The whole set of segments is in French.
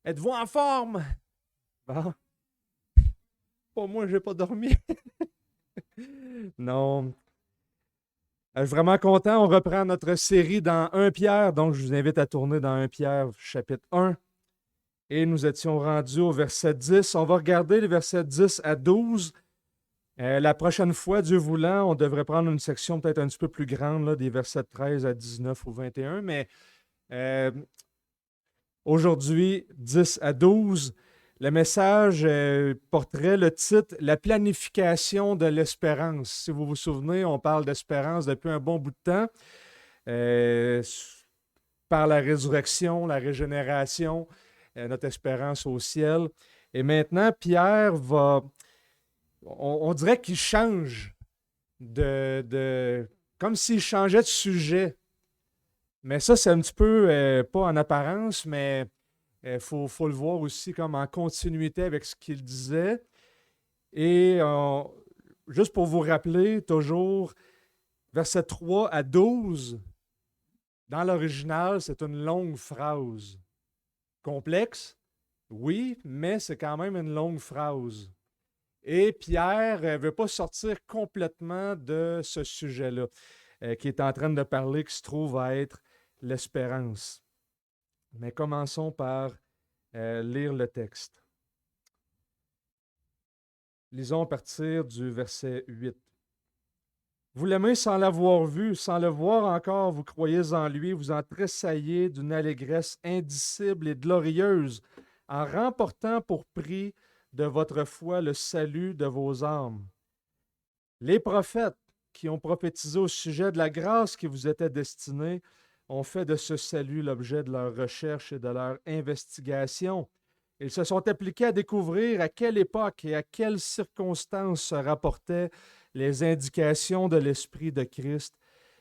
Êtes-vous en forme? Bon, pas moi, j'ai pas dormi. Non. Je suis vraiment content. On reprend notre série dans 1 Pierre. Donc, je vous invite à tourner dans 1 Pierre, chapitre 1. Et nous étions rendus au verset 10. On va regarder les versets 10 à 12. La prochaine fois, Dieu voulant, on devrait prendre une section peut-être un petit peu plus grande, là, des versets 13 à 19 ou 21. Mais euh, aujourd'hui, 10 à 12. Le message porterait le titre La planification de l'espérance. Si vous vous souvenez, on parle d'espérance depuis un bon bout de temps. Euh, par la résurrection, la régénération, notre espérance au ciel. Et maintenant, Pierre va, on dirait qu'il change comme s'il changeait de sujet. Mais ça, c'est un petit peu, pas en apparence, mais faut le voir aussi comme en continuité avec ce qu'il disait. Et juste pour vous rappeler, toujours, verset 3 à 12, dans l'original, c'est une longue phrase. Complexe, oui, mais c'est quand même une longue phrase. Et Pierre ne veut pas sortir complètement de ce sujet-là, qui est en train de parler, qui se trouve à être l'espérance. Mais commençons par lire le texte. Lisons à partir du verset 8. Vous l'aimez sans l'avoir vu, sans le voir encore, vous croyez en lui, vous en tressaillez d'une allégresse indicible et glorieuse, en remportant pour prix de votre foi le salut de vos âmes. Les prophètes qui ont prophétisé au sujet de la grâce qui vous était destinée ont fait de ce salut l'objet de leur recherche et de leur investigation. Ils se sont appliqués à découvrir à quelle époque et à quelles circonstances se rapportaient les indications de l'Esprit de Christ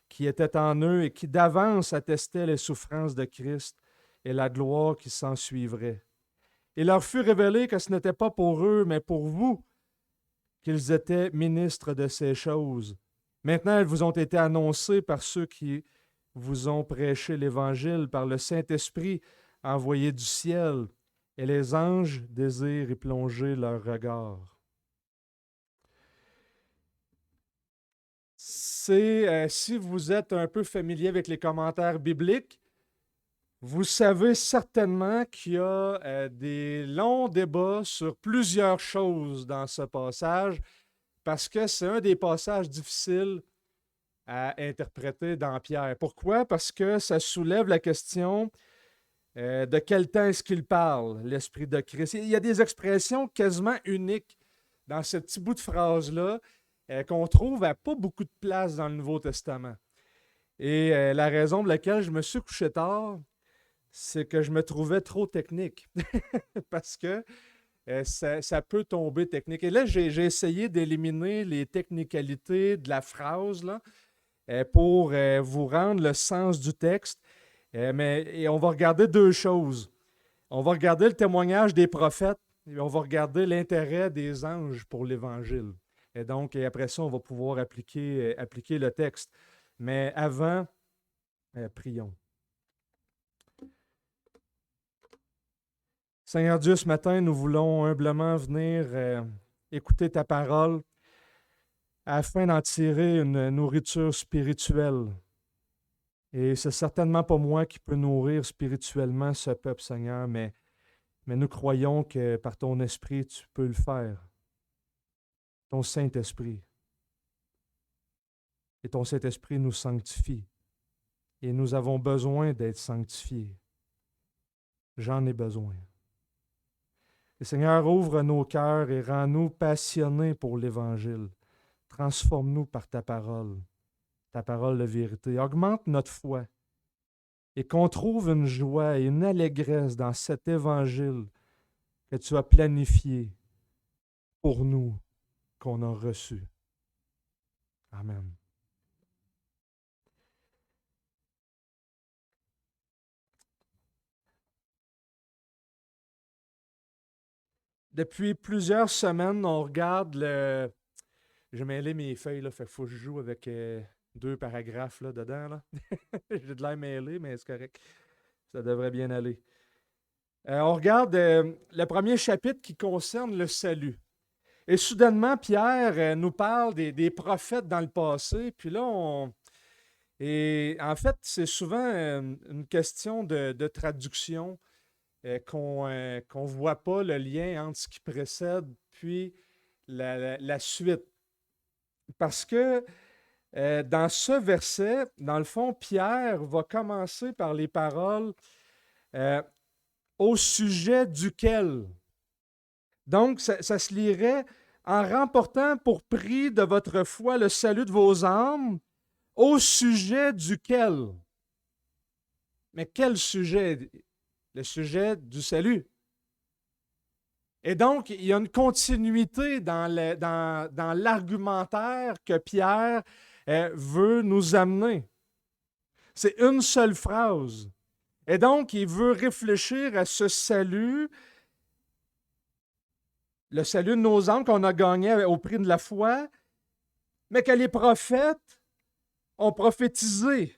qui était en eux et qui d'avance attestaient les souffrances de Christ et la gloire qui s'en suivrait. Il leur fut révélé que ce n'était pas pour eux, mais pour vous qu'ils étaient ministres de ces choses. Maintenant, elles vous ont été annoncées par ceux qui vous ont prêché l'Évangile, par le Saint-Esprit envoyé du ciel, et les anges désirent y plonger leur regard. Si vous êtes un peu familier avec les commentaires bibliques, vous savez certainement qu'il y a des longs débats sur plusieurs choses dans ce passage, parce que c'est un des passages difficiles à interpréter dans Pierre. Pourquoi? Parce que ça soulève la question de quel temps est-ce qu'il parle, l'Esprit de Christ. Il y a des expressions quasiment uniques dans ce petit bout de phrase-là qu'on trouve à pas beaucoup de place dans le Nouveau Testament. Et la raison pour laquelle je me suis couché tard, c'est que je me trouvais trop technique. Parce que ça peut tomber technique. Et là, j'ai essayé d'éliminer les technicalités de la phrase là, pour vous rendre le sens du texte. Et on va regarder deux choses. On va regarder le témoignage des prophètes et on va regarder l'intérêt des anges pour l'Évangile. Et après ça, on va pouvoir appliquer le texte. Mais avant, prions. Seigneur Dieu, ce matin, nous voulons humblement venir écouter ta parole afin d'en tirer une nourriture spirituelle. Et c'est certainement pas moi qui peux nourrir spirituellement ce peuple, Seigneur, mais nous croyons que par ton esprit, tu peux le faire. Ton Saint-Esprit. Et ton Saint-Esprit nous sanctifie. Et nous avons besoin d'être sanctifiés. J'en ai besoin. Et Seigneur, ouvre nos cœurs et rends-nous passionnés pour l'Évangile. Transforme-nous par ta parole de vérité. Augmente notre foi et qu'on trouve une joie et une allégresse dans cet Évangile que tu as planifié pour nous, qu'on a reçu. Amen. Depuis plusieurs semaines, on regarde le. J'ai mêlé mes feuilles, là, fait qu'il faut que je joue avec deux paragraphes là, dedans. Là. J'ai de l'air mêlé, mais c'est correct. Ça devrait bien aller. On regarde le premier chapitre qui concerne le salut. Et soudainement, Pierre nous parle des prophètes dans le passé. Puis là, et en fait, c'est souvent une question de traduction qu'on ne voit pas le lien entre ce qui précède puis la suite. Parce que dans ce verset, dans le fond, Pierre va commencer par les paroles euh, au sujet duquel. Donc, ça se lirait en remportant pour prix de votre foi le salut de vos âmes, au sujet duquel. Mais quel sujet? Le sujet du salut. Et donc, il y a une continuité dans l'argumentaire que Pierre veut nous amener. C'est une seule phrase. Et donc, il veut réfléchir à ce salut, le salut de nos âmes qu'on a gagné au prix de la foi, mais que les prophètes ont prophétisé.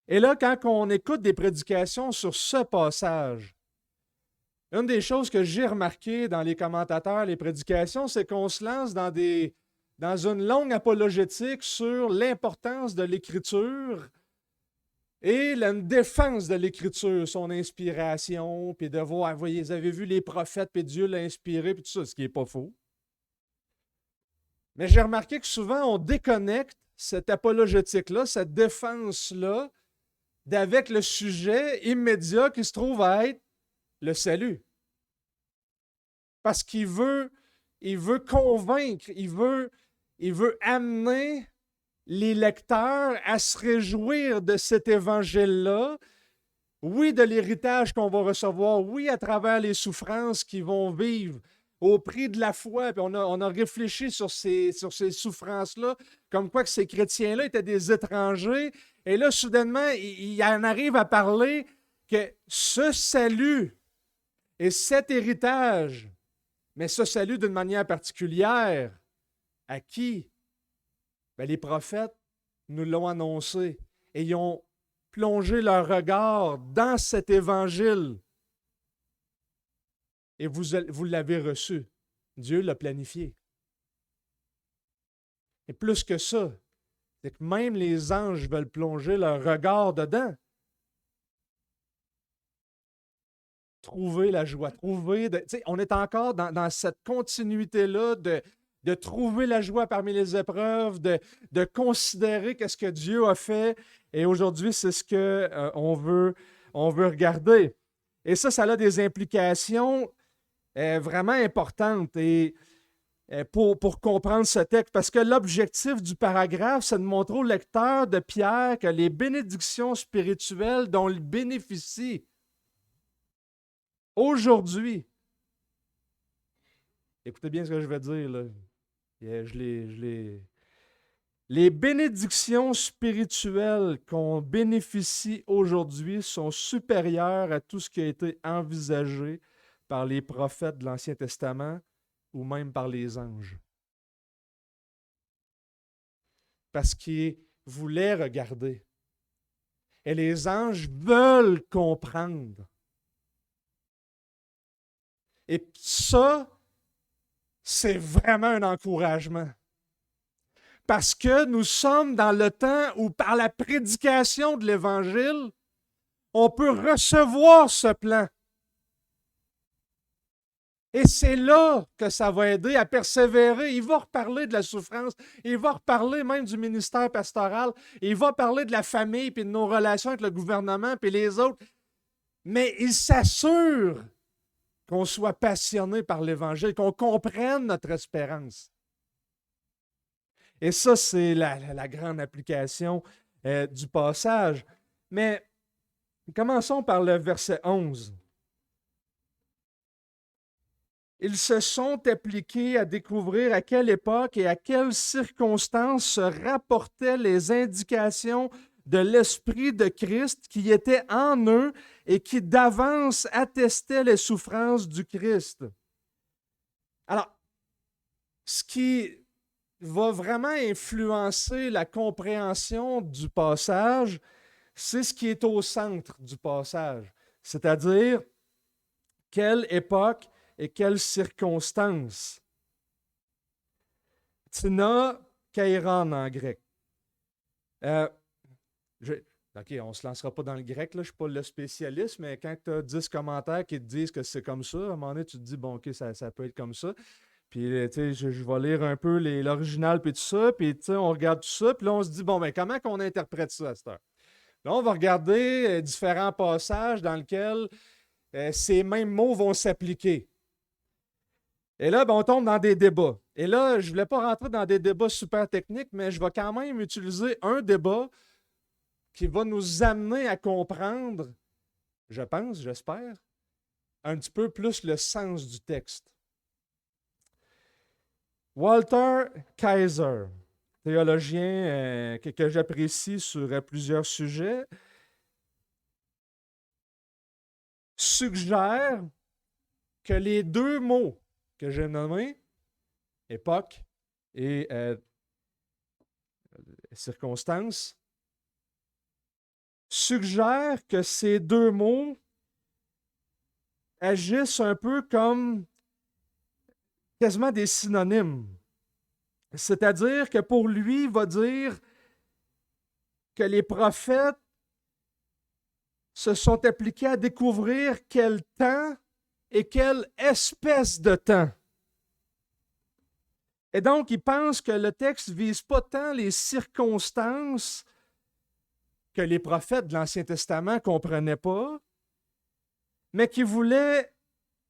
Et là, quand on écoute des prédications sur ce passage, une des choses que j'ai remarquées dans les commentateurs, les prédications, c'est qu'on se lance dans une longue apologétique sur l'importance de l'Écriture et la défense de l'Écriture, son inspiration, puis de voir, voyez, vous avez vu les prophètes, puis Dieu l'a inspiré, puis tout ça, ce qui n'est pas faux. Mais j'ai remarqué que souvent, on déconnecte cette apologétique-là, cette défense-là, d'avec le sujet immédiat qui se trouve à être le salut. Parce qu'il veut convaincre, il veut amener les lecteurs à se réjouir de cet évangile-là, oui, de l'héritage qu'on va recevoir, oui, à travers les souffrances qu'ils vont vivre au prix de la foi. Puis on a réfléchi sur ces souffrances-là, comme quoi que ces chrétiens-là étaient des étrangers. Et là, soudainement, il en arrive à parler que ce salut et cet héritage, mais ce salut d'une manière particulière, à qui? Bien, les prophètes nous l'ont annoncé et ils ont plongé leur regard dans cet évangile. Et vous l'avez reçu. Dieu l'a planifié. Et plus que ça, c'est que même les anges veulent plonger leur regard dedans. Trouver la joie, on est encore dans cette continuité-là de trouver la joie parmi les épreuves, de considérer qu'est-ce que Dieu a fait. Et aujourd'hui, c'est ce qu'on veut regarder. Et ça a des implications vraiment importantes pour comprendre ce texte, parce que l'objectif du paragraphe, c'est de montrer au lecteur de Pierre que les bénédictions spirituelles dont il bénéficie aujourd'hui, écoutez bien ce que je vais dire, là. Les bénédictions spirituelles qu'on bénéficie aujourd'hui sont supérieures à tout ce qui a été envisagé par les prophètes de l'Ancien Testament ou même par les anges. Parce qu'ils voulaient regarder. Et les anges veulent comprendre. Et ça, c'est vraiment un encouragement. Parce que nous sommes dans le temps où, par la prédication de l'Évangile, on peut recevoir ce plan. Et c'est là que ça va aider à persévérer. Il va reparler de la souffrance, il va reparler même du ministère pastoral, il va parler de la famille, puis de nos relations avec le gouvernement, puis les autres. Mais il s'assure qu'on soit passionné par l'Évangile, qu'on comprenne notre espérance. Et ça, c'est la grande application du passage. Mais commençons par le verset 11. Ils se sont appliqués à découvrir à quelle époque et à quelles circonstances se rapportaient les indications de l'Esprit de Christ qui était en eux et qui d'avance attestait les souffrances du Christ. Alors, ce qui va vraiment influencer la compréhension du passage, c'est ce qui est au centre du passage. c'est-à-dire quelle époque et quelles circonstances. Tina kairon en grec. Euh, OK, on ne se lancera pas dans le grec, là, je ne suis pas le spécialiste, mais quand tu as 10 commentaires qui te disent que c'est comme ça, à un moment donné, tu te dis, bon, OK, ça peut être comme ça. Puis, tu sais, je vais lire un peu l'original, puis tout ça, puis, tu sais, on regarde tout ça, puis là, on se dit, bon, ben comment qu'on interprète ça à cette heure? Là, on va regarder différents passages dans lesquels ces mêmes mots vont s'appliquer. Et là, ben, on tombe dans des débats. Et là, je ne voulais pas rentrer dans des débats super techniques, mais je vais quand même utiliser un débat qui va nous amener à comprendre, je pense, j'espère, un petit peu plus le sens du texte. Walter Kaiser, théologien que j'apprécie sur plusieurs sujets, suggère que les deux mots que j'ai nommés, époque et circonstance, suggèrent que ces deux mots agissent un peu comme quasiment des synonymes. C'est-à-dire que pour lui, il va dire que les prophètes se sont appliqués à découvrir quel temps et quelle espèce de temps. Et donc, il pense que le texte ne vise pas tant les circonstances que les prophètes de l'Ancien Testament ne comprenaient pas, mais qu'il voulait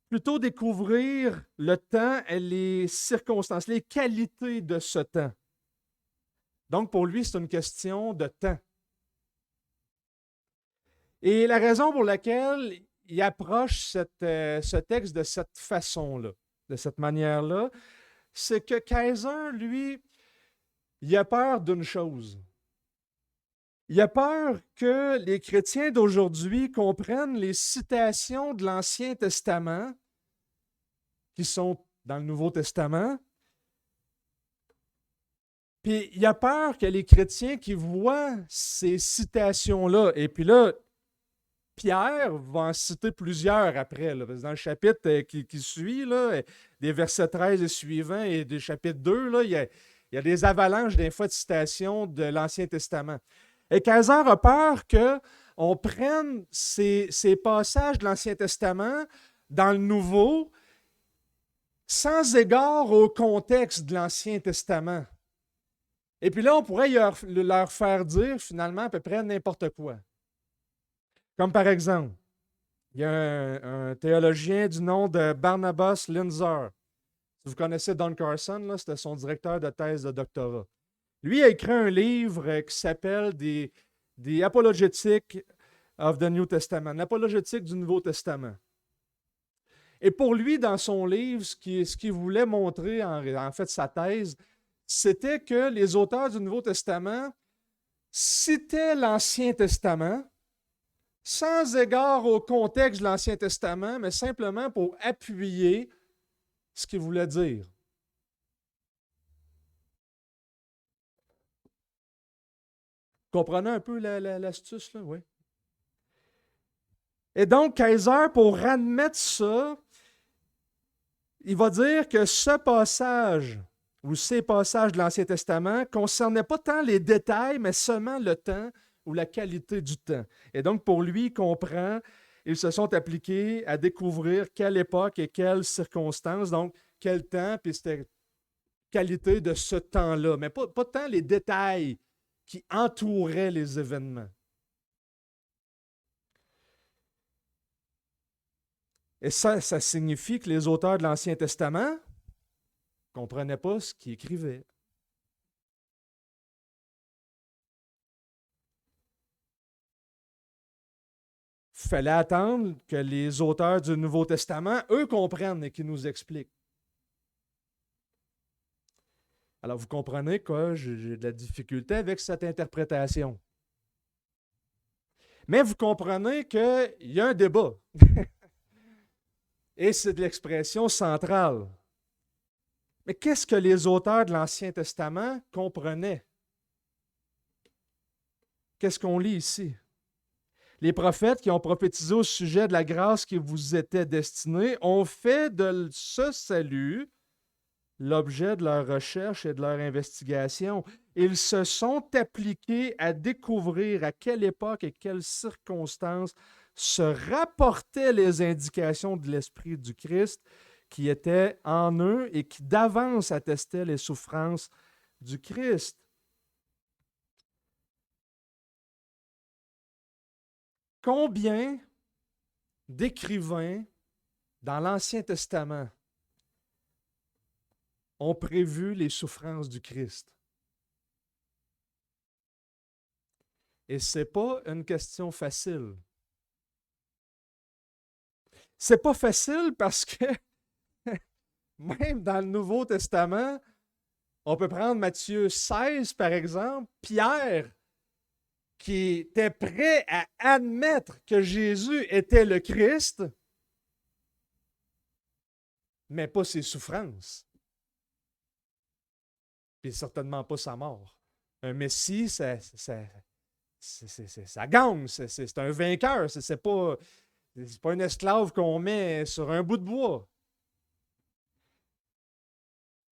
plutôt découvrir le temps et les circonstances, les qualités de ce temps. Donc, pour lui, c'est une question de temps. Et la raison pour laquelle il approche ce texte de cette façon-là, de cette manière-là, c'est que Kaiser, lui, il a peur d'une chose. Il a peur que les chrétiens d'aujourd'hui comprennent les citations de l'Ancien Testament qui sont dans le Nouveau Testament. Puis il a peur que les chrétiens qui voient ces citations-là, et puis là, Pierre va en citer plusieurs après. Là, dans le chapitre qui suit, là, des versets 13 et suivants, et du chapitre 2, là, il y a des avalanches des fois de citations de l'Ancien Testament. Et Kaiser a peur qu'on prenne ces passages de l'Ancien Testament dans le Nouveau sans égard au contexte de l'Ancien Testament. Et puis là, on pourrait leur faire dire finalement à peu près n'importe quoi. Comme par exemple, il y a un théologien du nom de Barnabas Linzer. Si vous connaissez Don Carson, c'était son directeur de thèse de doctorat. Lui a écrit un livre qui s'appelle The Apologetic of the New Testament, l'apologétique du Nouveau Testament. Et pour lui, dans son livre, ce qu'il voulait montrer, en fait, sa thèse, c'était que les auteurs du Nouveau Testament citaient l'Ancien Testament sans égard au contexte de l'Ancien Testament, mais simplement pour appuyer ce qu'il voulait dire. Comprenez un peu l'astuce, là? Oui. Et donc, Kaiser, pour admettre ça, il va dire que ce passage ou ces passages de l'Ancien Testament ne concernaient pas tant les détails, mais seulement le temps ou la qualité du temps. Et donc, pour lui, il comprend, ils se sont appliqués à découvrir quelle époque et quelles circonstances, donc quel temps, puis c'était qualité de ce temps-là, mais pas tant les détails qui entouraient les événements. Et ça signifie que les auteurs de l'Ancien Testament ne comprenaient pas ce qu'ils écrivaient. Il fallait attendre que les auteurs du Nouveau Testament, eux, comprennent et qu'ils nous expliquent. Alors, vous comprenez que j'ai de la difficulté avec cette interprétation. Mais vous comprenez qu'il y a un débat. Et c'est de l'expression centrale. Mais qu'est-ce que les auteurs de l'Ancien Testament comprenaient? Qu'est-ce qu'on lit ici? Les prophètes qui ont prophétisé au sujet de la grâce qui vous était destinée ont fait de ce salut l'objet de leur recherche et de leur investigation. Ils se sont appliqués à découvrir à quelle époque et quelles circonstances se rapportaient les indications de l'Esprit du Christ qui étaient en eux et qui d'avance attestaient les souffrances du Christ. Combien d'écrivains dans l'Ancien Testament ont prévu les souffrances du Christ? Et ce n'est pas une question facile. C'est pas facile parce que même dans le Nouveau Testament, on peut prendre Matthieu 16, par exemple, Pierre, qui était prêt à admettre que Jésus était le Christ, mais pas ses souffrances. Puis certainement pas sa mort. Un Messie, ça gagne, c'est un vainqueur, c'est pas un esclave qu'on met sur un bout de bois.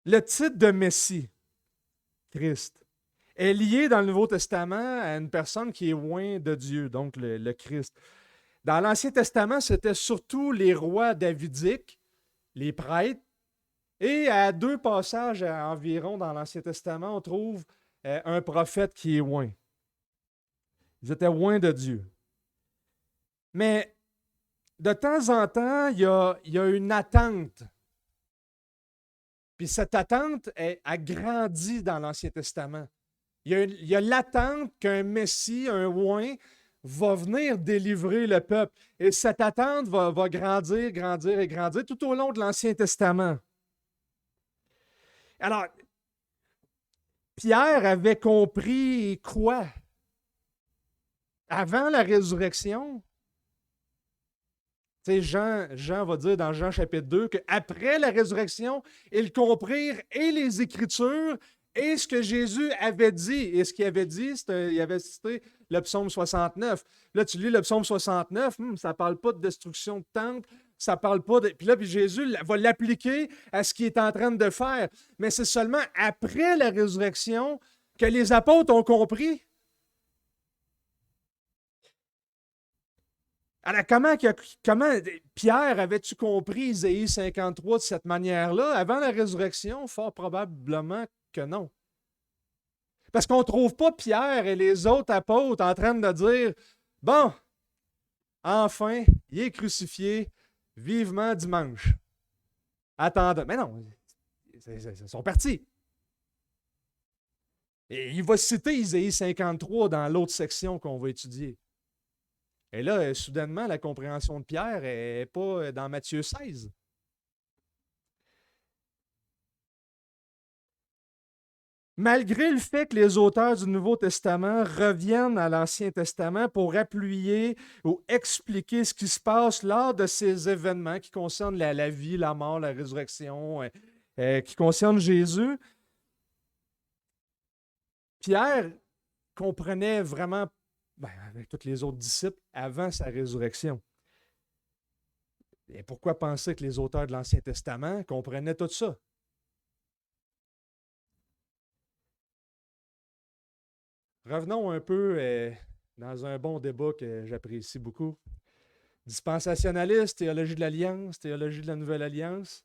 Le titre de Messie, Christ, est lié dans le Nouveau Testament à une personne qui est loin de Dieu, donc le Christ. Dans l'Ancien Testament, c'était surtout les rois davidiques, les prêtres, et à 2 passages environ dans l'Ancien Testament, on trouve un prophète qui est loin. Ils étaient loin de Dieu. Mais de temps en temps, il y a une attente. Puis cette attente a grandi dans l'Ancien Testament. Il y a l'attente qu'un Messie, un oint, va venir délivrer le peuple. Et cette attente va grandir, grandir et grandir tout au long de l'Ancien Testament. Alors, Pierre avait compris quoi? Avant la résurrection, Jean va dire dans Jean chapitre 2 qu'après la résurrection, ils comprirent et les Écritures et ce que Jésus avait dit. Et ce qu'il avait dit, il avait cité le psaume 69. Là, tu lis le psaume 69, ça ne parle pas de destruction de temple, ça ne parle pas de... Puis là, Jésus va l'appliquer à ce qu'il est en train de faire. Mais c'est seulement après la résurrection que les apôtres ont compris. Alors, comment Pierre avait-tu compris Isaïe 53 de cette manière-là? Avant la résurrection, fort probablement que non. Parce qu'on ne trouve pas Pierre et les autres apôtres en train de dire bon, enfin, il est crucifié, vivement dimanche. Attendons. Mais non, ils sont partis. Et il va citer Isaïe 53 dans l'autre section qu'on va étudier. Et là, soudainement, la compréhension de Pierre n'est pas dans Matthieu 16. Malgré le fait que les auteurs du Nouveau Testament reviennent à l'Ancien Testament pour appuyer ou expliquer ce qui se passe lors de ces événements qui concernent la vie, la mort, la résurrection, qui concernent Jésus, Pierre comprenait vraiment, avec tous les autres disciples, avant sa résurrection. Et pourquoi penser que les auteurs de l'Ancien Testament comprenaient tout ça? Revenons un peu dans un bon débat que j'apprécie beaucoup. Dispensationaliste, théologie de l'Alliance, théologie de la Nouvelle Alliance.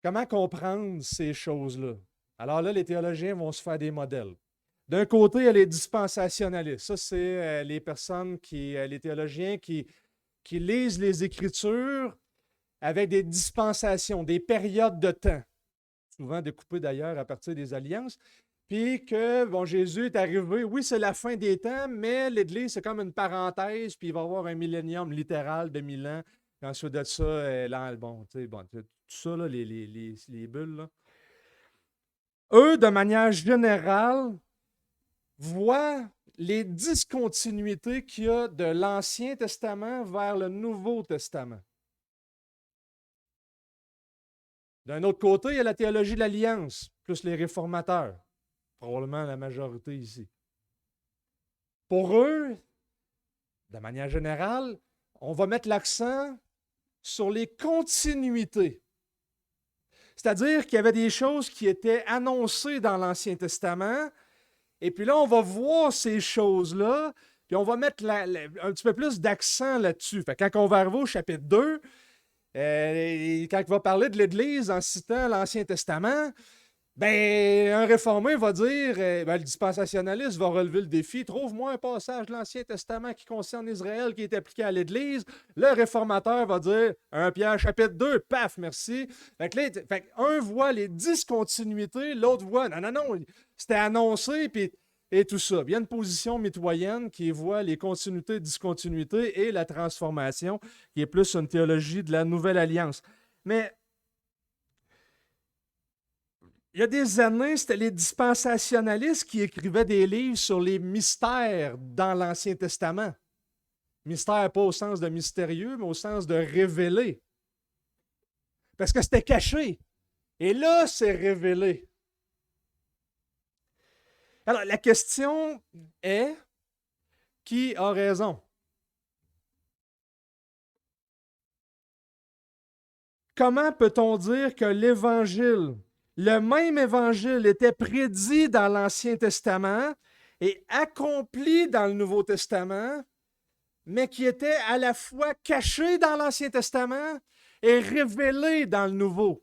Comment comprendre ces choses-là? Alors là, les théologiens vont se faire des modèles. D'un côté, il y a les dispensationalistes. Ça, c'est les personnes les théologiens qui lisent les Écritures avec des dispensations, des périodes de temps, souvent découpées d'ailleurs à partir des alliances. Puis que, Jésus est arrivé, oui, c'est la fin des temps, mais l'Église, c'est comme une parenthèse, puis il va y avoir un millénium littéral de 1000 ans. Puis ensuite de ça, tout ça, là, les bulles, là. Eux, de manière générale, voient les discontinuités qu'il y a de l'Ancien Testament vers le Nouveau Testament. D'un autre côté, il y a la théologie de l'Alliance, plus les réformateurs. Probablement la majorité ici. Pour eux, de manière générale, on va mettre l'accent sur les continuités. C'est-à-dire qu'il y avait des choses qui étaient annoncées dans l'Ancien Testament, et puis là, on va voir ces choses-là, puis on va mettre un petit peu plus d'accent là-dessus. Fait que quand on va arriver au chapitre 2, quand il va parler de l'Église en citant l'Ancien Testament, ben, un réformé va dire, le dispensationaliste va relever le défi, trouve-moi un passage de l'Ancien Testament qui concerne Israël qui est appliqué à l'Église. Le réformateur va dire, 1 Pierre chapitre 2, paf, merci. Fait que là, un voit les discontinuités, l'autre voit, non, c'était annoncé, puis et tout ça. Il y a une position mitoyenne qui voit les continuités, discontinuités et la transformation, qui est plus une théologie de la Nouvelle Alliance. Mais il y a des années, c'était les dispensationalistes qui écrivaient des livres sur les mystères dans l'Ancien Testament. Mystère pas au sens de mystérieux, mais au sens de révélé. Parce que c'était caché. Et là, c'est révélé. Alors, la question est, qui a raison? Comment peut-on dire que l'Évangile, le même Évangile, était prédit dans l'Ancien Testament et accompli dans le Nouveau Testament, mais qui était à la fois caché dans l'Ancien Testament et révélé dans le Nouveau?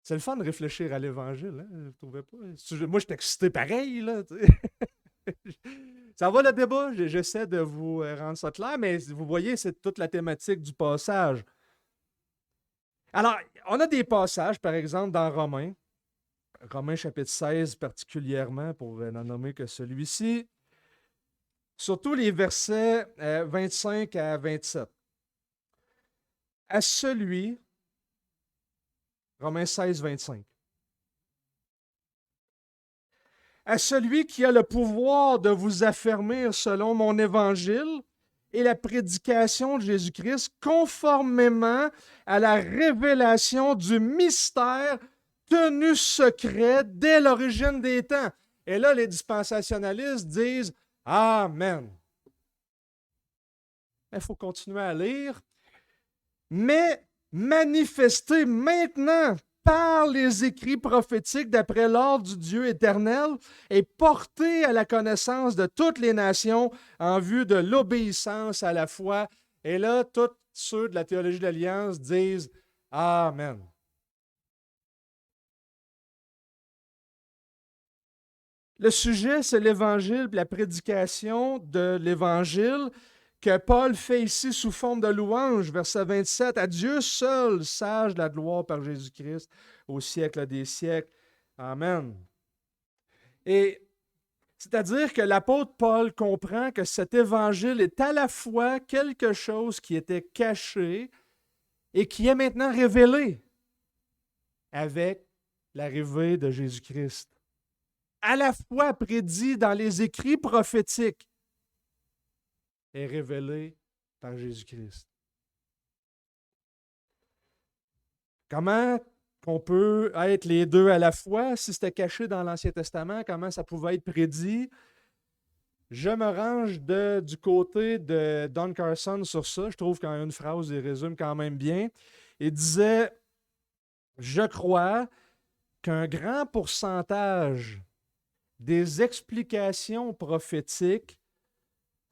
C'est le fun de réfléchir à l'Évangile, hein? Vous trouvez pas? Moi, je suis excité pareil, là. Ça va le débat? J'essaie de vous rendre ça clair, mais vous voyez, c'est toute la thématique du passage. Alors, on a des passages, par exemple, dans Romains chapitre 16 particulièrement, pour n'en nommer que celui-ci, surtout les versets 25 à 27. À celui, Romains 16, 25. À celui qui a le pouvoir de vous affermir selon mon évangile et la prédication de Jésus-Christ, conformément à la révélation du mystère tenu secret dès l'origine des temps. Et là, les dispensationalistes disent Amen. Il faut continuer à lire. Mais manifesté maintenant par les écrits prophétiques d'après l'ordre du Dieu éternel et porté à la connaissance de toutes les nations en vue de l'obéissance à la foi. Et là, tous ceux de la théologie de l'Alliance disent Amen. Le sujet, c'est l'Évangile, la prédication de l'Évangile que Paul fait ici sous forme de louange, verset 27, « À Dieu seul, sage de la gloire par Jésus-Christ, au siècle des siècles. Amen. » Et c'est-à-dire que l'apôtre Paul comprend que cet évangile est à la fois quelque chose qui était caché et qui est maintenant révélé avec l'arrivée de Jésus-Christ. À la fois prédit dans les écrits prophétiques est révélé par Jésus-Christ. Comment on peut être les deux à la fois? Si c'était caché dans l'Ancien Testament, comment ça pouvait être prédit? Je me range du côté de Don Carson sur ça. Je trouve qu'en une phrase, il résume quand même bien. Il disait « Je crois qu'un grand pourcentage des explications prophétiques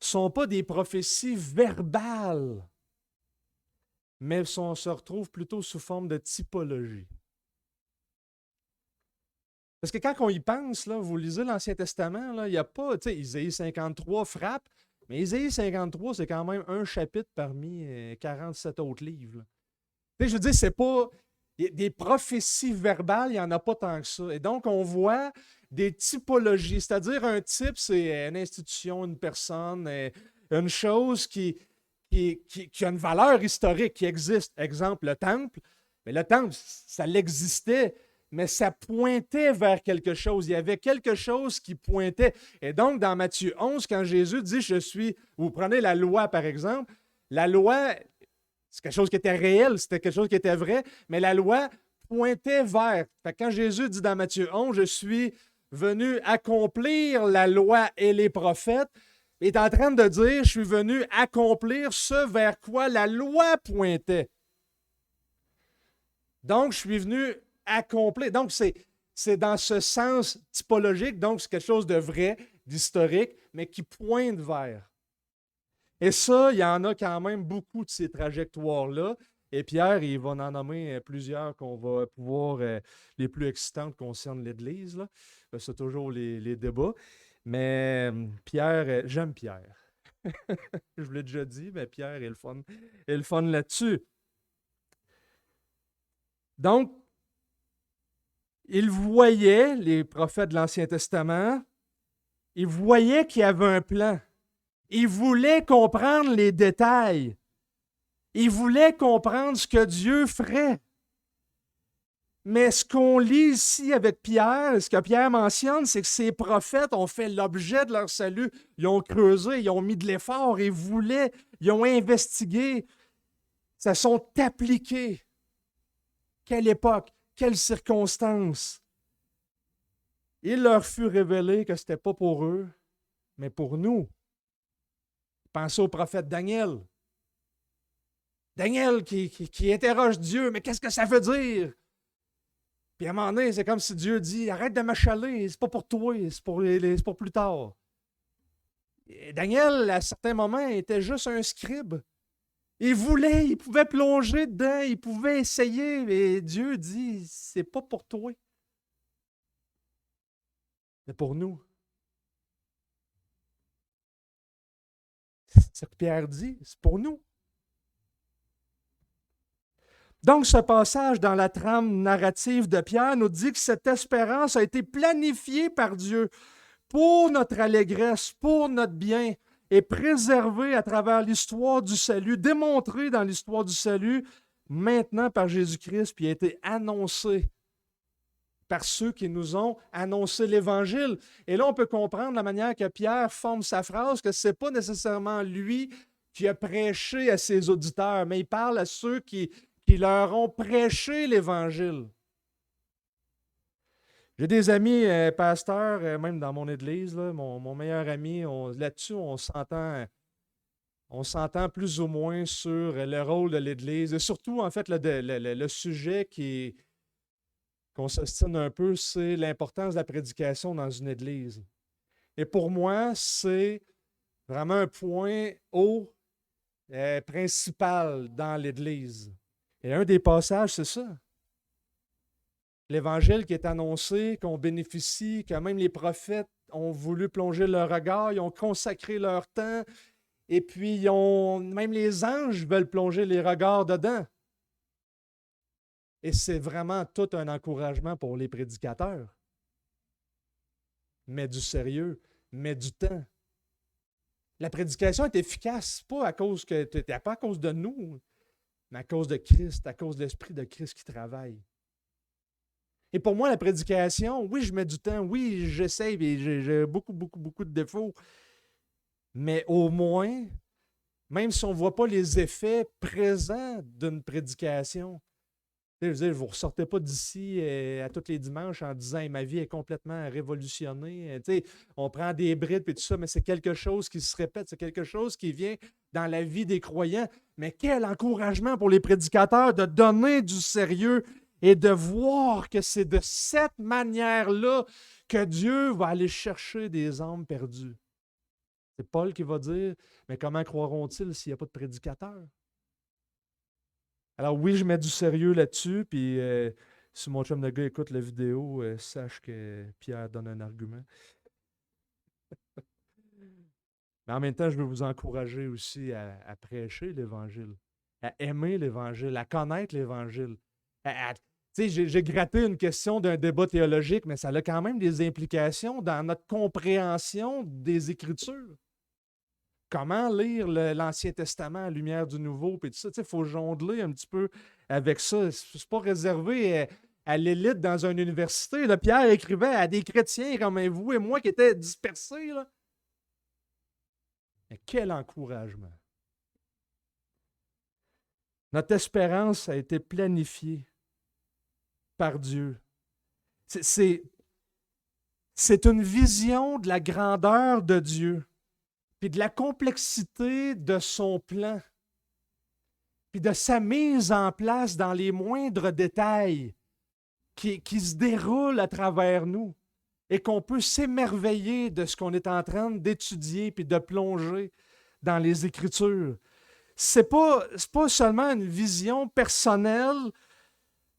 ne sont pas des prophéties verbales, mais on se retrouve plutôt sous forme de typologie. » Parce que quand on y pense, là, vous lisez l'Ancien Testament, là, il n'y a pas, tu sais, Isaïe 53 frappe, mais Isaïe 53, c'est quand même un chapitre parmi 47 autres livres. Tu sais, je veux dire, c'est pas des prophéties verbales, il n'y en a pas tant que ça. Et donc, on voit des typologies, c'est-à-dire un type, c'est une institution, une personne, une chose qui a une valeur historique, qui existe. Exemple, le temple. Mais le temple, ça l'existait, mais ça pointait vers quelque chose. Il y avait quelque chose qui pointait. Et donc, dans Matthieu 11, quand Jésus dit « Je suis », vous prenez la loi, par exemple, la loi, c'est quelque chose qui était réel, c'était quelque chose qui était vrai, mais la loi pointait vers. Fait que quand Jésus dit dans Matthieu 11 « Je suis venu accomplir la loi et les prophètes. Il est en train de dire, je suis venu accomplir ce vers quoi la loi pointait. Donc, je suis venu accomplir. Donc, c'est dans ce sens typologique, donc c'est quelque chose de vrai, d'historique, mais qui pointe vers. Et ça, il y en a quand même beaucoup de ces trajectoires-là. Et Pierre, il va en nommer plusieurs qu'on va pouvoir, les plus excitantes concernent l'Église, là. C'est toujours les débats. Mais Pierre, j'aime Pierre. Je vous l'ai déjà dit, mais Pierre est le fun là-dessus. Donc, il voyait, les prophètes de l'Ancien Testament, il voyait qu'il y avait un plan. Il voulait comprendre les détails. Il voulait comprendre ce que Dieu ferait. Mais ce qu'on lit ici avec Pierre, ce que Pierre mentionne, c'est que ces prophètes ont fait l'objet de leur salut. Ils ont creusé, ils ont mis de l'effort, ils voulaient, ils ont investigué, se sont appliqués. Quelle époque, quelles circonstances. Il leur fut révélé que ce n'était pas pour eux, mais pour nous. Pensez au prophète Daniel. Daniel qui interroge Dieu, mais qu'est-ce que ça veut dire? Puis à un moment donné, c'est comme si Dieu dit, arrête de m'achaler, c'est pas pour toi, c'est pour plus tard. Et Daniel, à certains moments, était juste un scribe. Il voulait, il pouvait plonger dedans, il pouvait essayer, mais Dieu dit, c'est pas pour toi, mais pour nous. C'est ce que Pierre dit, c'est pour nous. Donc, ce passage dans la trame narrative de Pierre nous dit que cette espérance a été planifiée par Dieu pour notre allégresse, pour notre bien, et préservée à travers l'histoire du salut, démontrée dans l'histoire du salut, maintenant par Jésus-Christ, puis a été annoncée par ceux qui nous ont annoncé l'Évangile. Et là, on peut comprendre la manière que Pierre forme sa phrase, que ce n'est pas nécessairement lui qui a prêché à ses auditeurs, mais il parle à ceux qui leur ont prêché l'Évangile. J'ai des amis pasteurs, même dans mon église, là, mon meilleur ami, là-dessus, on s'entend plus ou moins sur le rôle de l'Église. Et surtout, en fait, le sujet qu'on s'ostine un peu, c'est l'importance de la prédication dans une Église. Et pour moi, c'est vraiment un point haut principal dans l'Église. Et un des passages, c'est ça. L'Évangile qui est annoncé, qu'on bénéficie, que même les prophètes ont voulu plonger leur regard, ils ont consacré leur temps, et puis même les anges veulent plonger les regards dedans. Et c'est vraiment tout un encouragement pour les prédicateurs. Mets du sérieux, mets du temps. La prédication est efficace, pas à cause de nous, mais à cause de Christ, à cause de l'Esprit de Christ qui travaille. Et pour moi, la prédication, oui, je mets du temps, oui, j'essaie, et j'ai beaucoup, beaucoup, beaucoup de défauts, mais au moins, même si on ne voit pas les effets présents d'une prédication, je veux dire, vous ne ressortez pas d'ici à tous les dimanches en disant « ma vie est complètement révolutionnée ». On prend des brides et tout ça, mais c'est quelque chose qui se répète, c'est quelque chose qui vient dans la vie des croyants. Mais quel encouragement pour les prédicateurs de donner du sérieux et de voir que c'est de cette manière-là que Dieu va aller chercher des âmes perdues. C'est Paul qui va dire « mais comment croiront-ils s'il n'y a pas de prédicateur ?» Alors oui, je mets du sérieux là-dessus, puis si mon chum de gars écoute la vidéo, sache que Pierre donne un argument. Mais en même temps, je veux vous encourager aussi à prêcher l'Évangile, à aimer l'Évangile, à connaître l'Évangile. J'ai gratté une question d'un débat théologique, mais ça a quand même des implications dans notre compréhension des Écritures. Comment lire l'Ancien Testament à la lumière du Nouveau, puis tout ça, il faut jongler un petit peu avec ça. C'est pas réservé à l'élite dans une université. Là, Pierre écrivait à des chrétiens comme vous et moi qui étaient dispersés. Là. Mais quel encouragement! Notre espérance a été planifiée par Dieu. C'est C'est une vision de la grandeur de Dieu, puis de la complexité de son plan, puis de sa mise en place dans les moindres détails qui se déroulent à travers nous et qu'on peut s'émerveiller de ce qu'on est en train d'étudier puis de plonger dans les Écritures. C'est pas seulement une vision personnelle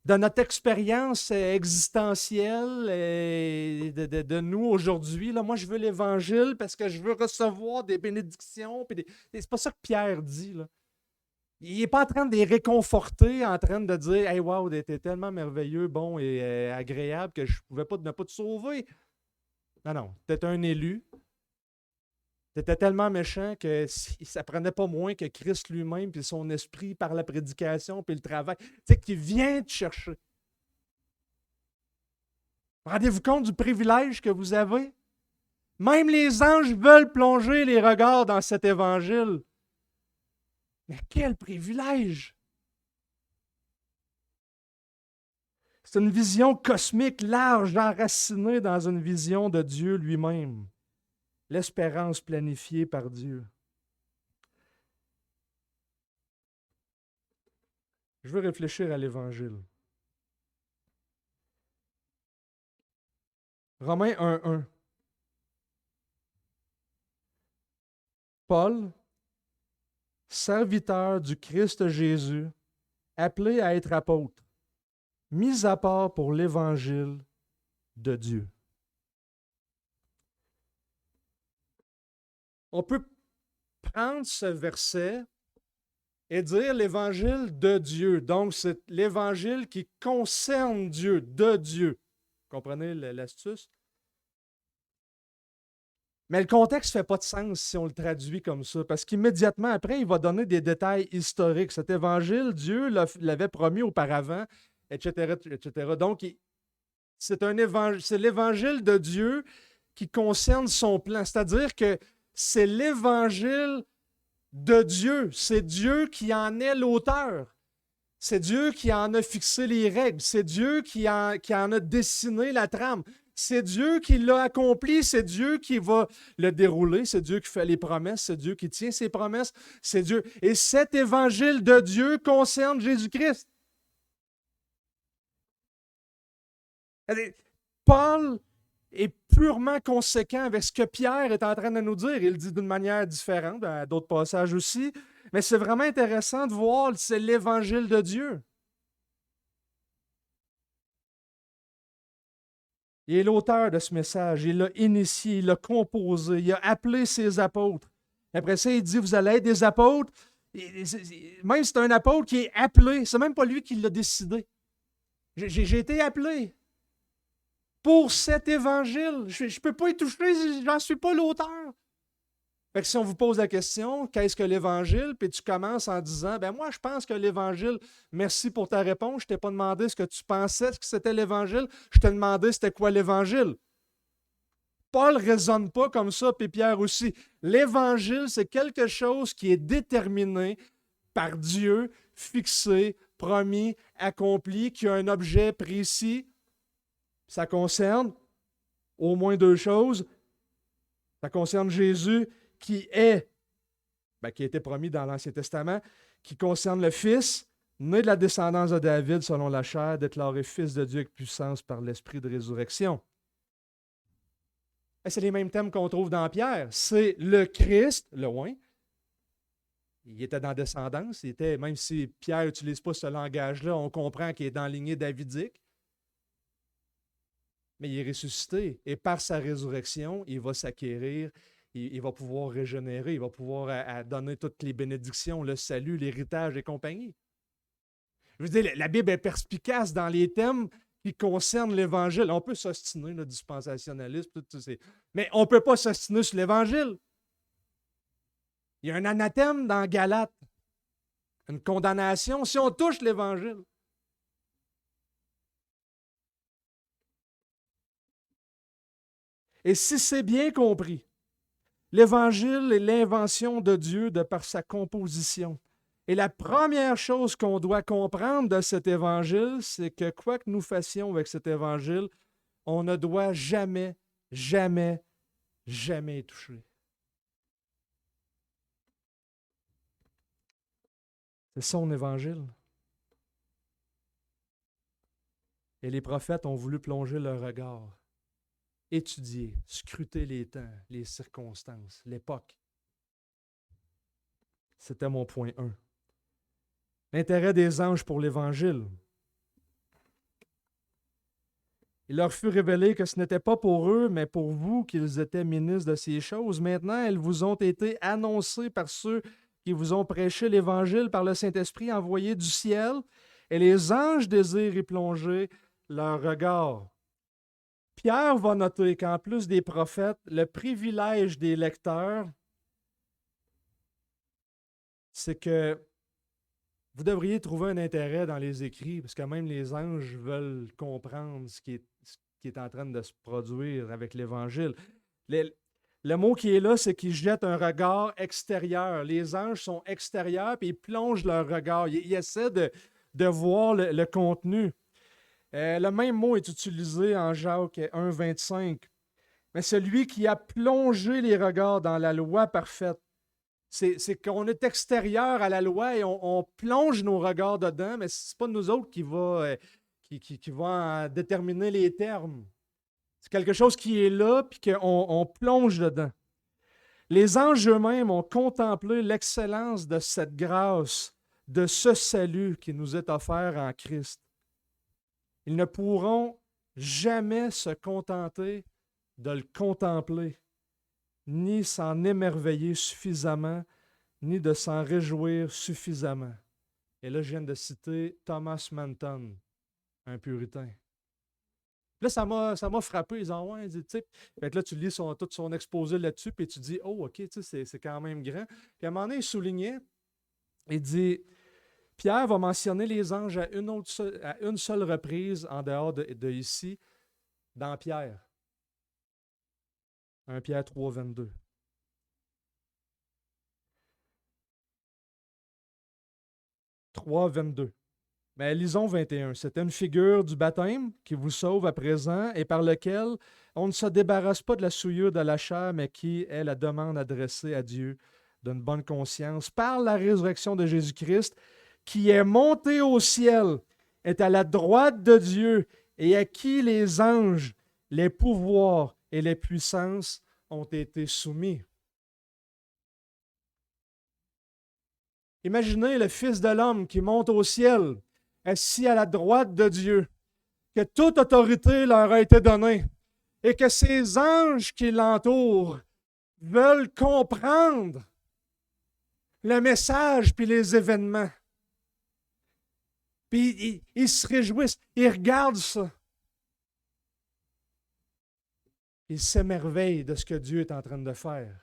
de notre expérience existentielle et de nous aujourd'hui. Là, moi, je veux l'Évangile parce que je veux recevoir des bénédictions. C'est pas ça que Pierre dit. Là. Il n'est pas en train de les réconforter, en train de dire « Hey, wow, t'es tellement merveilleux, bon et agréable que je ne pouvais pas ne pas te sauver. » Non, non, t'es un élu. T'étais tellement méchant que ça ne prenait pas moins que Christ lui-même puis son esprit par la prédication puis le travail. Tu sais, qui vient te chercher. Rendez-vous compte du privilège que vous avez? Même les anges veulent plonger les regards dans cet évangile. Mais quel privilège! C'est une vision cosmique large, enracinée dans une vision de Dieu lui-même. L'espérance planifiée par Dieu. Je veux réfléchir à l'Évangile. Romains 1:1. Paul, serviteur du Christ Jésus, appelé à être apôtre, mis à part pour l'Évangile de Dieu. On peut prendre ce verset et dire l'Évangile de Dieu. Donc, c'est l'Évangile qui concerne Dieu, de Dieu. Comprenez l'astuce? Mais le contexte ne fait pas de sens si on le traduit comme ça, parce qu'immédiatement après, il va donner des détails historiques. Cet évangile, Dieu l'avait promis auparavant, etc., etc. Donc, c'est l'évangile de Dieu qui concerne son plan. C'est-à-dire que c'est l'évangile de Dieu. C'est Dieu qui en est l'auteur. C'est Dieu qui en a fixé les règles. C'est Dieu qui en a dessiné la trame. C'est Dieu qui l'a accompli, c'est Dieu qui va le dérouler, c'est Dieu qui fait les promesses, c'est Dieu qui tient ses promesses, c'est Dieu. Et cet évangile de Dieu concerne Jésus-Christ. Paul est purement conséquent avec ce que Pierre est en train de nous dire. Il le dit d'une manière différente, à d'autres passages aussi, mais c'est vraiment intéressant de voir, c'est l'évangile de Dieu. Il est l'auteur de ce message, il l'a initié, il l'a composé, il a appelé ses apôtres. Après ça, il dit, vous allez être des apôtres. Même si c'est un apôtre qui est appelé, c'est même pas lui qui l'a décidé. J'ai été appelé pour cet évangile. Je ne peux pas y toucher, j'en suis pas l'auteur. Fait que si on vous pose la question, qu'est-ce que l'Évangile? Puis tu commences en disant, ben moi, je pense que l'Évangile, merci pour ta réponse, je ne t'ai pas demandé ce que tu pensais que c'était l'Évangile, je t'ai demandé c'était quoi l'Évangile. Paul ne raisonne pas comme ça, puis Pierre aussi. L'Évangile, c'est quelque chose qui est déterminé par Dieu, fixé, promis, accompli, qui a un objet précis. Ça concerne au moins deux choses. Ça concerne Jésus, qui a été promis dans l'Ancien Testament, qui concerne le Fils, né de la descendance de David selon la chair, déclaré Fils de Dieu avec puissance par l'Esprit de résurrection. Et c'est les mêmes thèmes qu'on trouve dans Pierre. C'est le Christ, le oint. Il était dans la descendance, même si Pierre n'utilise pas ce langage-là, on comprend qu'il est dans la lignée davidique. Mais il est ressuscité et par sa résurrection, il va s'acquérir. Il va pouvoir régénérer, il va pouvoir donner toutes les bénédictions, le salut, l'héritage et compagnie. Je veux dire, la Bible est perspicace dans les thèmes qui concernent l'Évangile. On peut s'ostiner, le dispensationalisme, mais on ne peut pas s'ostiner sur l'Évangile. Il y a un anathème dans Galates, une condamnation si on touche l'Évangile. Et si c'est bien compris, l'Évangile est l'invention de Dieu de par sa composition. Et la première chose qu'on doit comprendre de cet Évangile, c'est que quoi que nous fassions avec cet Évangile, on ne doit jamais Jamais, jamais touché. C'est son évangile. Et les prophètes ont voulu plonger leur regard, étudier, scruter les temps, les circonstances, l'époque. C'était mon point 1. L'intérêt des anges pour l'Évangile. Il leur fut révélé que ce n'était pas pour eux, mais pour vous qu'ils étaient ministres de ces choses. Maintenant, elles vous ont été annoncées par ceux qui vous ont prêché l'Évangile par le Saint-Esprit envoyé du ciel, et les anges désirent y plonger leur regard. Pierre va noter qu'en plus des prophètes, le privilège des lecteurs, c'est que vous devriez trouver un intérêt dans les écrits, parce que même les anges veulent comprendre ce qui est en train de se produire avec l'Évangile. Le mot qui est là, c'est qu'ils jettent un regard extérieur. Les anges sont extérieurs, puis ils plongent leur regard. Ils essaient de voir le contenu. Le même mot est utilisé en Jacques 1, 25. Mais celui qui a plongé les regards dans la loi parfaite, c'est qu'on est extérieur à la loi et on plonge nos regards dedans, mais ce n'est pas nous autres qui va en déterminer les termes. C'est quelque chose qui est là puis qu'on plonge dedans. Les anges eux-mêmes ont contemplé l'excellence de cette grâce, de ce salut qui nous est offert en Christ. Ils ne pourront jamais se contenter de le contempler, ni s'en émerveiller suffisamment, ni de s'en réjouir suffisamment. Et là, je viens de citer Thomas Manton, un puritain. Là, ça m'a frappé. Ils disent, ouais, tu sais. Fait que là, tu lis tout son exposé là-dessus, puis tu dis, oh, OK, tu sais, c'est quand même grand. Puis à un moment donné, il soulignait, il dit, Pierre va mentionner les anges à une seule reprise en dehors de ici, dans Pierre. 1 Pierre 3, 22. 3, 22. Mais lisons 21. C'est une figure du baptême qui vous sauve à présent et par lequel on ne se débarrasse pas de la souillure de la chair, mais qui est la demande adressée à Dieu d'une bonne conscience par la résurrection de Jésus-Christ, qui est monté au ciel, est à la droite de Dieu et à qui les anges, les pouvoirs et les puissances ont été soumis. Imaginez le Fils de l'homme qui monte au ciel, assis à la droite de Dieu, que toute autorité leur a été donnée et que ces anges qui l'entourent veulent comprendre le message puis les événements. Puis ils se réjouissent, ils regardent ça. Ils s'émerveillent de ce que Dieu est en train de faire.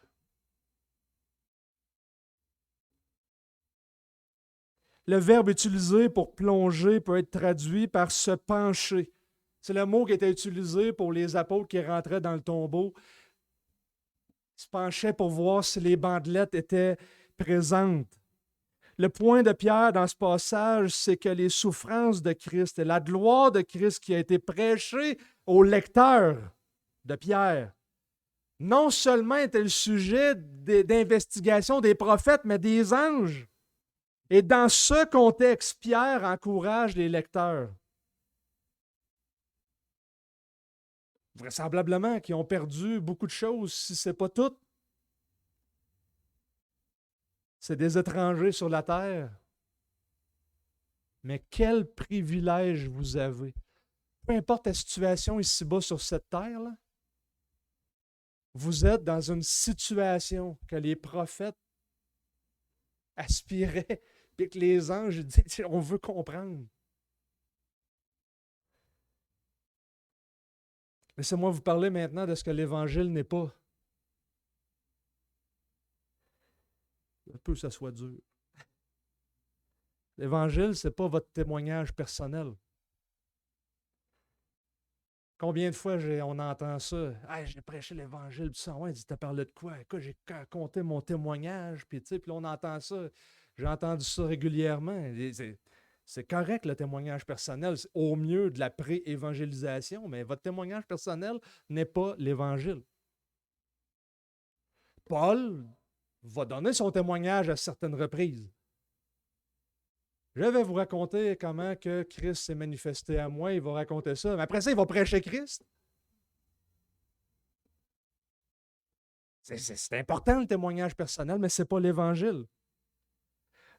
Le verbe utilisé pour plonger peut être traduit par se pencher. C'est le mot qui était utilisé pour les apôtres qui rentraient dans le tombeau. Ils se penchaient pour voir si les bandelettes étaient présentes. Le point de Pierre dans ce passage, c'est que les souffrances de Christ et la gloire de Christ qui a été prêchée aux lecteurs de Pierre, non seulement était le sujet d'investigation des prophètes, mais des anges. Et dans ce contexte, Pierre encourage les lecteurs. Vraisemblablement qu'ils ont perdu beaucoup de choses, si ce n'est pas tout. C'est des étrangers sur la terre. Mais quel privilège vous avez. Peu importe la situation ici-bas sur cette terre-là, vous êtes dans une situation que les prophètes aspiraient, puis que les anges disent, on veut comprendre. Laissez-moi vous parler maintenant de ce que l'Évangile n'est pas. Un peu que ça soit dur. L'Évangile, ce n'est pas votre témoignage personnel. Combien de fois on entend ça? Hey, j'ai prêché l'Évangile, puis ça, ouais, tu as parlé de quoi? Écoute, j'ai raconté mon témoignage, puis là, on entend ça. J'ai entendu ça régulièrement. C'est correct le témoignage personnel, c'est au mieux de la pré-évangélisation, mais votre témoignage personnel n'est pas l'Évangile. Paul va donner son témoignage à certaines reprises. Je vais vous raconter comment que Christ s'est manifesté à moi, il va raconter ça. Mais après ça, il va prêcher Christ. C'est important le témoignage personnel, mais ce n'est pas l'Évangile.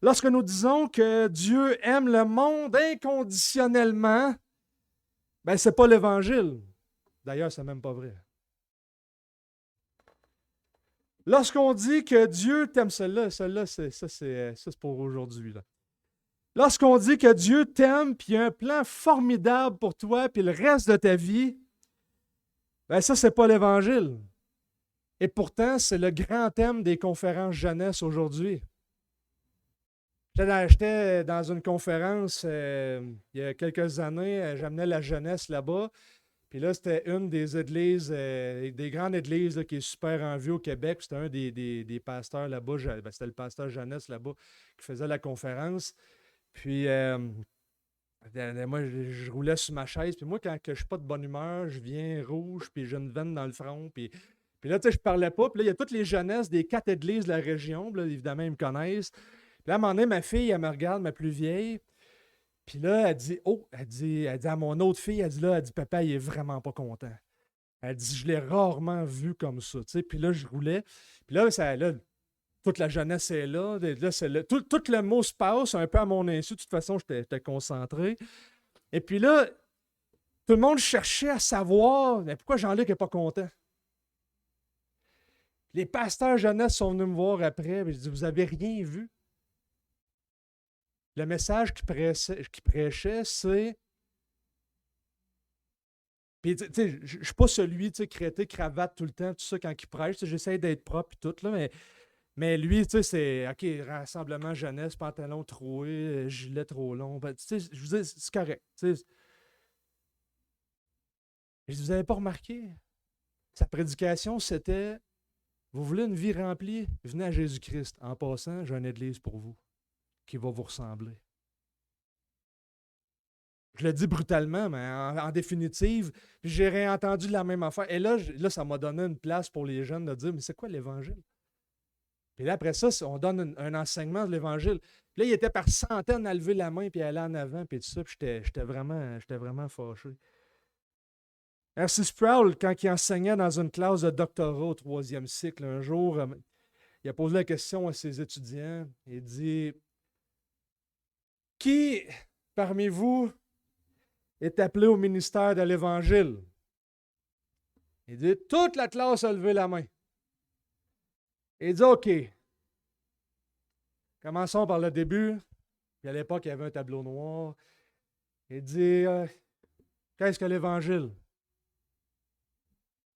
Lorsque nous disons que Dieu aime le monde inconditionnellement, ben, ce n'est pas l'Évangile. D'ailleurs, ce n'est même pas vrai. Lorsqu'on dit que Dieu t'aime, celle-là, c'est pour aujourd'hui. Là. Lorsqu'on dit que Dieu t'aime, puis il y a un plan formidable pour toi, puis le reste de ta vie, ben ça, c'est pas l'Évangile. Et pourtant, c'est le grand thème des conférences jeunesse aujourd'hui. J'étais dans une conférence il y a quelques années, j'amenais la jeunesse là-bas. Puis là, c'était une des églises, des grandes églises là, qui est super en vue au Québec. C'était un des pasteurs là-bas, c'était le pasteur jeunesse là-bas qui faisait la conférence. Puis moi, je roulais sur ma chaise. Puis moi, quand je ne suis pas de bonne humeur, je viens rouge, puis j'ai une veine dans le front. Puis là, tu sais, je parlais pas. Puis là, il y a toutes les jeunesses des 4 églises de la région. Puis là, évidemment, ils me connaissent. Puis là, à un moment donné, ma fille, elle me regarde, ma plus vieille. Puis là, elle dit à mon autre fille, elle dit, papa, il est vraiment pas content. Elle dit, je l'ai rarement vu comme ça. Tu sais. Puis là, je roulais. Puis là, toute la jeunesse est là. Là tout le mot se passe un peu à mon insu. De toute façon, j'étais concentré. Et puis là, tout le monde cherchait à savoir mais pourquoi Jean-Luc n'est pas content. Les pasteurs jeunesse sont venus me voir après. Je dis, vous n'avez rien vu? Le message qu'il prêchait, c'est... Puis, tu sais, je ne suis pas celui, tu sais, crêté, cravate tout le temps, tout ça, quand il prêche. J'essaie d'être propre et tout, là, mais lui, tu sais, c'est... OK, rassemblement jeunesse, pantalon troué, gilet trop long. Ben, tu sais, je vous dis, c'est correct. Tu sais. Je dis, vous n'avez pas remarqué? Sa prédication, c'était... Vous voulez une vie remplie? Venez à Jésus-Christ. En passant, j'ai une église pour vous qui va vous ressembler. Je le dis brutalement, mais en définitive, j'ai réentendu la même affaire. Et là, ça m'a donné une place pour les jeunes de dire, mais c'est quoi l'Évangile? Puis là, après ça, on donne un enseignement de l'Évangile. Puis là, il était par centaines à lever la main, puis à aller en avant, puis tout ça, puis j'étais vraiment fâché. R.C. Sproul, quand il enseignait dans une classe de doctorat au 3e cycle, un jour, il a posé la question à ses étudiants. Il dit, qui parmi vous est appelé au ministère de l'Évangile? Il dit, toute la classe a levé la main. Il dit, OK, commençons par le début. Puis à l'époque, il y avait un tableau noir. Il dit, qu'est-ce que l'Évangile?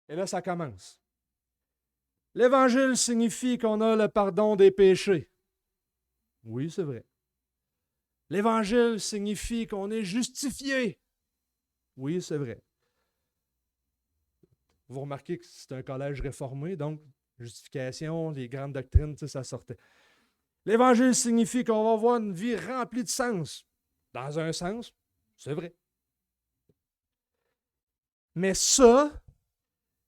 Et là, ça commence. L'Évangile signifie qu'on a le pardon des péchés. Oui, c'est vrai. L'Évangile signifie qu'on est justifié. Oui, c'est vrai. Vous remarquez que c'est un collège réformé, donc justification, les grandes doctrines, ça sortait. L'Évangile signifie qu'on va avoir une vie remplie de sens. Dans un sens, c'est vrai. Mais ça,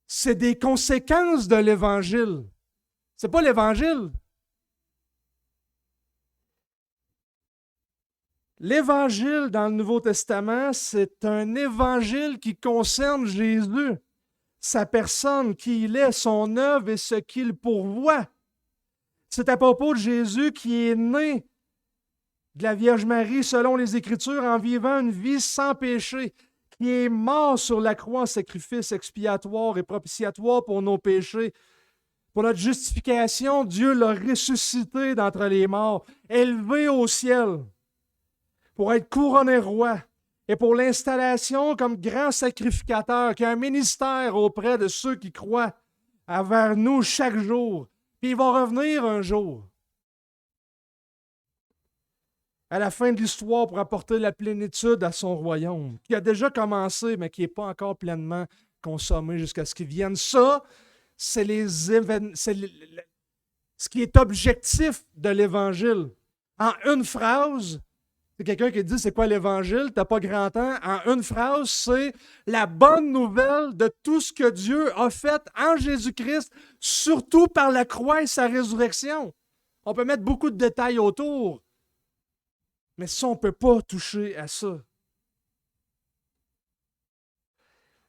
c'est des conséquences de l'Évangile. C'est pas l'Évangile. L'Évangile dans le Nouveau Testament, c'est un évangile qui concerne Jésus, sa personne, qui il est, son œuvre et ce qu'il pourvoit. C'est à propos de Jésus qui est né de la Vierge Marie selon les Écritures en vivant une vie sans péché, qui est mort sur la croix en sacrifice expiatoire et propitiatoire pour nos péchés. Pour notre justification, Dieu l'a ressuscité d'entre les morts, élevé au ciel, pour être couronné roi et pour l'installation comme grand sacrificateur, qui a un ministère auprès de ceux qui croient envers nous chaque jour. Puis il va revenir un jour à la fin de l'histoire pour apporter la plénitude à son royaume, qui a déjà commencé, mais qui n'est pas encore pleinement consommé jusqu'à ce qu'il vienne. Ça, c'est ce qui est objectif de l'Évangile. En une phrase, C'est quelqu'un qui dit c'est quoi l'Évangile, t'as pas grand temps. En une phrase, c'est la bonne nouvelle de tout ce que Dieu a fait en Jésus-Christ, surtout par la croix et sa résurrection. On peut mettre beaucoup de détails autour, mais ça, on ne peut pas toucher à ça.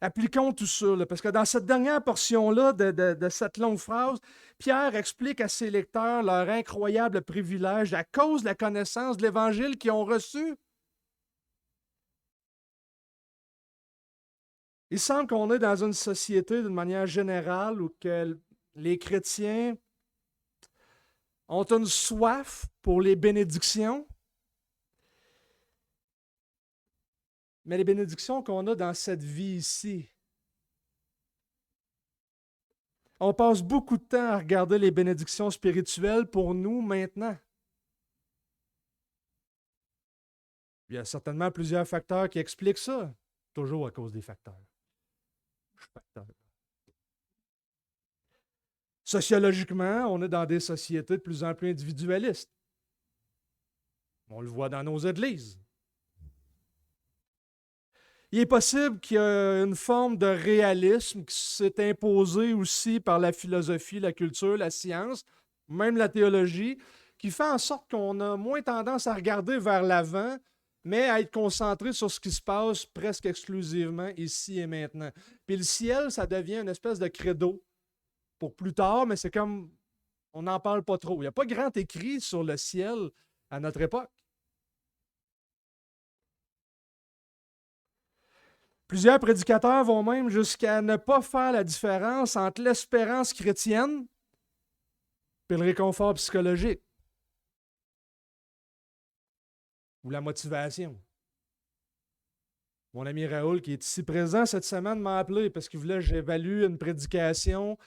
Appliquons tout ça, là, parce que dans cette dernière portion-là de cette longue phrase, Pierre explique à ses lecteurs leur incroyable privilège à cause de la connaissance de l'Évangile qu'ils ont reçu. Il semble qu'on est dans une société, d'une manière générale, où que les chrétiens ont une soif pour les bénédictions, mais les bénédictions qu'on a dans cette vie ici. On passe beaucoup de temps à regarder les bénédictions spirituelles pour nous maintenant. Il y a certainement plusieurs facteurs qui expliquent ça, toujours à cause des facteurs. Sociologiquement, on est dans des sociétés de plus en plus individualistes. On le voit dans nos églises. Il est possible qu'il y ait une forme de réalisme qui s'est imposée aussi par la philosophie, la culture, la science, même la théologie, qui fait en sorte qu'on a moins tendance à regarder vers l'avant, mais à être concentré sur ce qui se passe presque exclusivement ici et maintenant. Puis le ciel, ça devient une espèce de credo pour plus tard, mais c'est comme on n'en parle pas trop. Il n'y a pas grand écrit sur le ciel à notre époque. Plusieurs prédicateurs vont même jusqu'à ne pas faire la différence entre l'espérance chrétienne et le réconfort psychologique ou la motivation. Mon ami Raoul, qui est ici présent cette semaine, m'a appelé parce qu'il voulait que j'évalue une prédication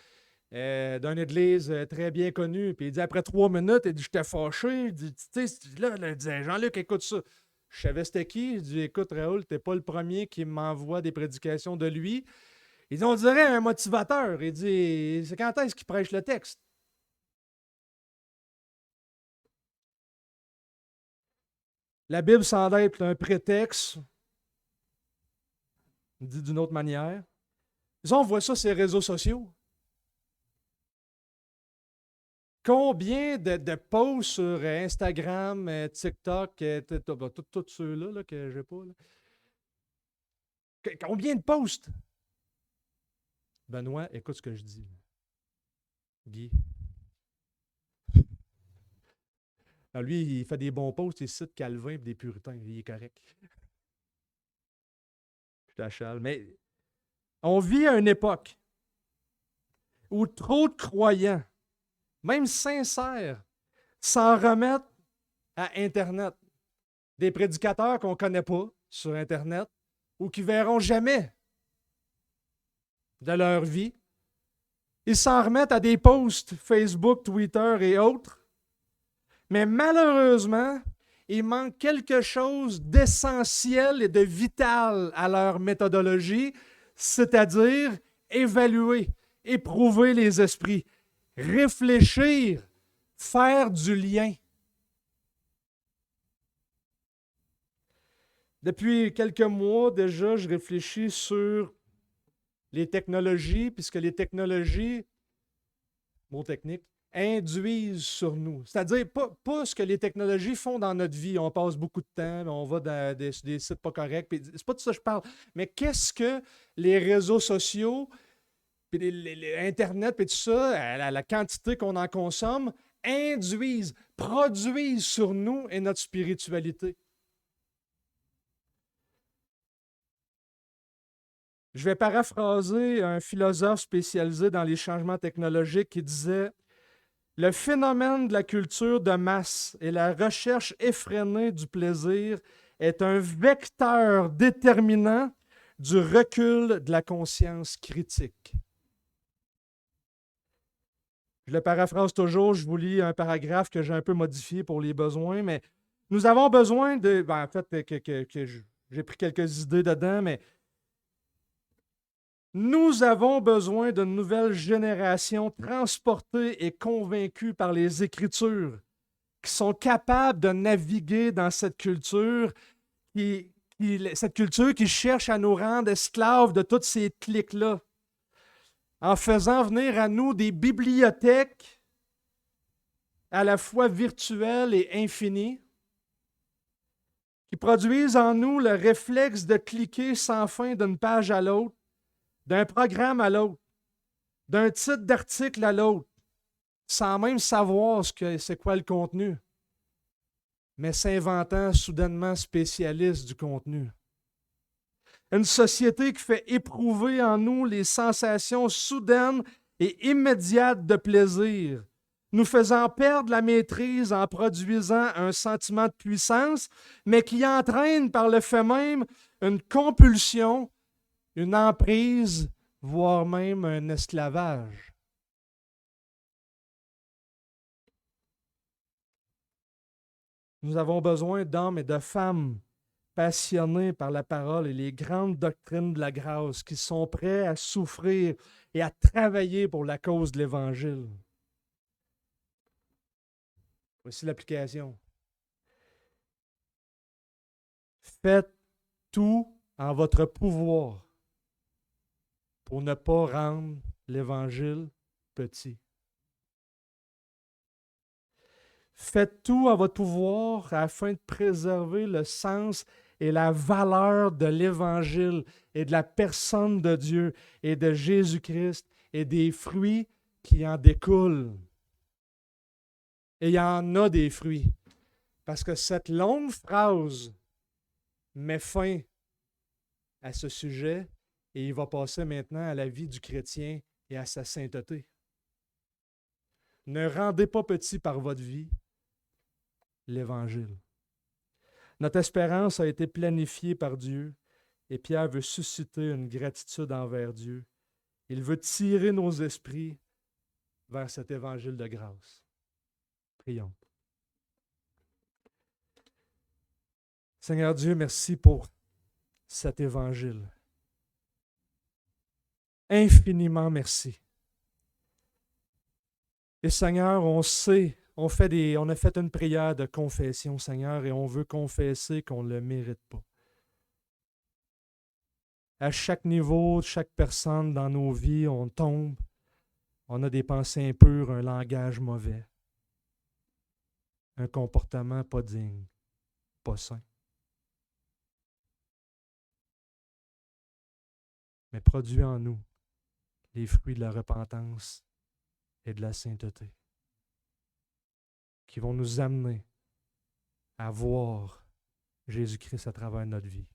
d'une église très bien connue. Puis il dit, après 3 minutes, il dit, j'étais fâché. Il dit, tu sais, là, il disait, Jean-Luc, écoute ça. Je savais c'était qui. Il dit, écoute, Raoul, t'es pas le premier qui m'envoie des prédications de lui. Il dit, on dirait un motivateur. Il dit, c'est quand est-ce qu'il prêche le texte? La Bible semble être un prétexte, dit d'une autre manière. On voit ça sur les réseaux sociaux. Combien de posts sur Instagram, TikTok, tous ceux-là là, que je n'ai pas. Là. Combien de posts? Benoît, écoute ce que je dis. Guy. Alors lui, il fait des bons posts, il cite Calvin et des puritains. Il est correct. Je t'achale. Mais on vit à une époque où trop de croyants, même sincères, s'en remettent à Internet. Des prédicateurs qu'on ne connaît pas sur Internet ou qui ne verront jamais de leur vie. Ils s'en remettent à des posts Facebook, Twitter et autres. Mais malheureusement, il manque quelque chose d'essentiel et de vital à leur méthodologie, c'est-à-dire évaluer, éprouver les esprits, réfléchir, faire du lien. Depuis quelques mois déjà, je réfléchis sur les technologies, puisque les technologies, mot technique, induisent sur nous. C'est-à-dire pas ce que les technologies font dans notre vie. On passe beaucoup de temps, on va dans des sites pas corrects. C'est pas de ça que je parle. Mais qu'est-ce que les réseaux sociaux, puis Internet, puis tout ça, la quantité qu'on en consomme, induisent, produisent sur nous et notre spiritualité? Je vais paraphraser un philosophe spécialisé dans les changements technologiques qui disait « Le phénomène de la culture de masse et la recherche effrénée du plaisir est un vecteur déterminant du recul de la conscience critique. » Je le paraphrase toujours, je vous lis un paragraphe que j'ai un peu modifié pour les besoins, mais nous avons besoin de... en fait, j'ai pris quelques idées dedans, mais nous avons besoin d'une nouvelle génération transportée et convaincue par les Écritures, qui sont capables de naviguer dans cette culture, cette culture qui cherche à nous rendre esclaves de toutes ces cliques-là, en faisant venir à nous des bibliothèques à la fois virtuelles et infinies, qui produisent en nous le réflexe de cliquer sans fin d'une page à l'autre, d'un programme à l'autre, d'un titre d'article à l'autre, sans même savoir c'est quoi le contenu, mais s'inventant soudainement spécialiste du contenu. Une société qui fait éprouver en nous les sensations soudaines et immédiates de plaisir, nous faisant perdre la maîtrise en produisant un sentiment de puissance, mais qui entraîne par le fait même une compulsion, une emprise, voire même un esclavage. Nous avons besoin d'hommes et de femmes passionnés par la parole et les grandes doctrines de la grâce, qui sont prêts à souffrir et à travailler pour la cause de l'Évangile. Voici l'application. Faites tout en votre pouvoir pour ne pas rendre l'Évangile petit. Faites tout en votre pouvoir afin de préserver le sens et la valeur de l'Évangile et de la personne de Dieu et de Jésus-Christ et des fruits qui en découlent. Et il y en a des fruits. Parce que cette longue phrase met fin à ce sujet et il va passer maintenant à la vie du chrétien et à sa sainteté. Ne rendez pas petit par votre vie l'Évangile. Notre espérance a été planifiée par Dieu et Pierre veut susciter une gratitude envers Dieu. Il veut tirer nos esprits vers cet Évangile de grâce. Prions. Seigneur Dieu, merci pour cet Évangile. Infiniment merci. Et Seigneur, on sait, on a fait une prière de confession, Seigneur, et on veut confesser qu'on ne le mérite pas. À chaque niveau, chaque personne dans nos vies, on tombe, on a des pensées impures, un langage mauvais, un comportement pas digne, pas sain. Mais produis en nous les fruits de la repentance et de la sainteté, qui vont nous amener à voir Jésus-Christ à travers notre vie.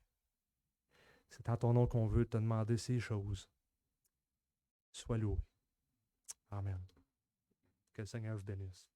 C'est en ton nom qu'on veut te demander ces choses. Sois loué. Amen. Que le Seigneur vous bénisse.